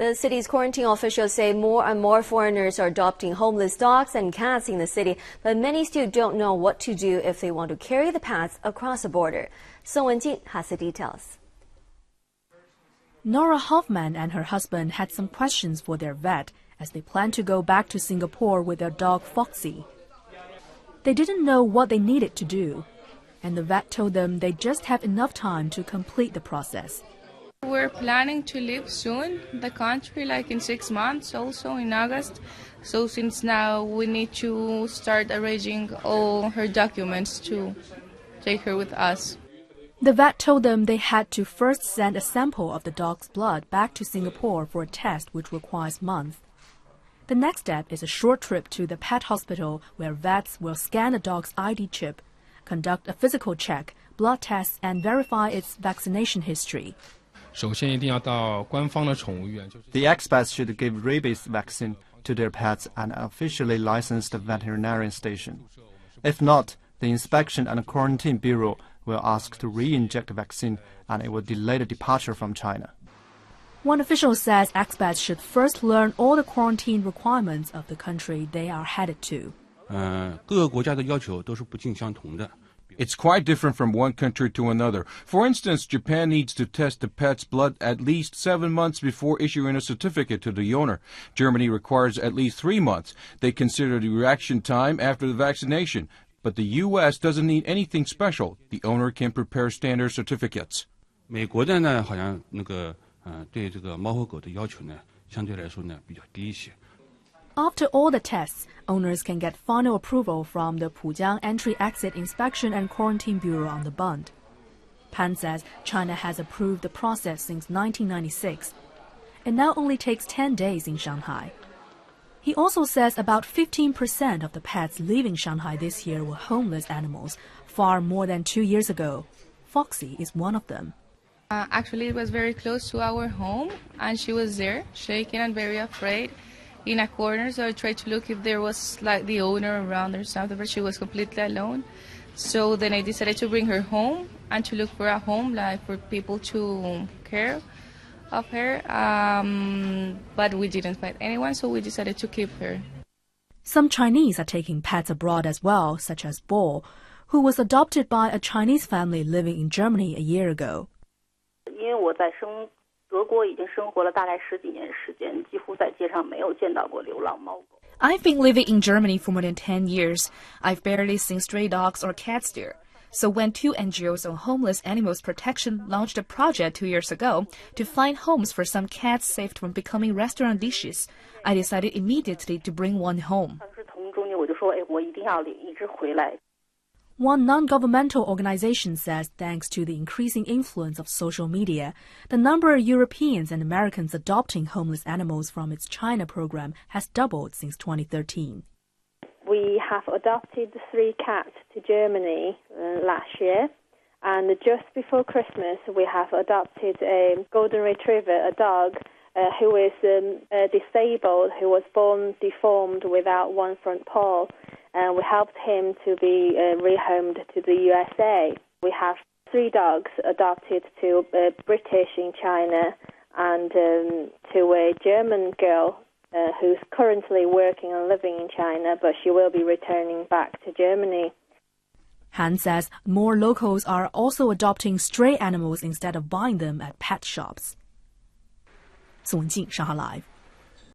The city's quarantine officials say more and more foreigners are adopting homeless dogs and cats in the city, but many still don't know what to do if they want to carry the pets across the border. Wenjing has the details. Nora Hoffman and her husband had some questions for their vet as they plan to go back to Singapore with their dog Foxy. They didn't know what they needed to do, and the vet told them they just have enough time to complete the process. We're planning to leave soon, the country, like in 6 months, also in August. So since now we need to start arranging all her documents to take her with us. The vet told them they had to first send a sample of the dog's blood back to Singapore for a test which requires months. The next step is a short trip to the pet hospital where vets will scan the dog's ID chip, conduct a physical check, blood tests, and verify its vaccination history. The expats should give rabies vaccine to their pets at an officially licensed veterinarian station. If not, the Inspection and Quarantine Bureau will ask to re-inject the vaccine, and it will delay the departure from China. One official says expats should first learn all the quarantine requirements of the country they are headed to. It's quite different from one country to another. For instance, Japan needs to test the pet's blood at least 7 months before issuing a certificate to the owner. Germany requires at least 3 months. They consider the reaction time after the vaccination. But the U.S. doesn't need anything special. The owner can prepare standard certificates. After all the tests, owners can get final approval from the Pujiang Entry-Exit Inspection and Quarantine Bureau on the bund. Pan says China has approved the process since 1996. It now only takes 10 days in Shanghai. He also says about 15% of the pets leaving Shanghai this year were homeless animals, far more than 2 years ago. Foxy is one of them. Actually, it was very close to our home, and she was there, shaking and very afraid, in a corner. So I tried to look if there was like the owner around or something, but she was completely alone. So then I decided to bring her home and to look for a home, like for people to care of her, but we didn't find anyone, so we decided to keep her. Some Chinese are taking pets abroad as well, such as Bo, who was adopted by a Chinese family living in Germany a year ago. I've been living in Germany for more than 10 years. I've barely seen stray dogs or cats there. So when 2 NGOs on homeless animals protection launched a project 2 years ago to find homes for some cats saved from becoming restaurant dishes, I decided immediately to bring one home. One non-governmental organization says thanks to the increasing influence of social media, the number of Europeans and Americans adopting homeless animals from its China program has doubled since 2013. We have adopted 3 cats to Germany last year, and just before Christmas we have adopted a golden retriever, a dog who is disabled, who was born deformed without one front paw, and we helped him to be rehomed to the USA. We have 3 dogs adopted to British in China and to a German girl who's currently working and living in China, but she will be returning back to Germany. Han says more locals are also adopting stray animals instead of buying them at pet shops. Wenjing, Shanghai Live.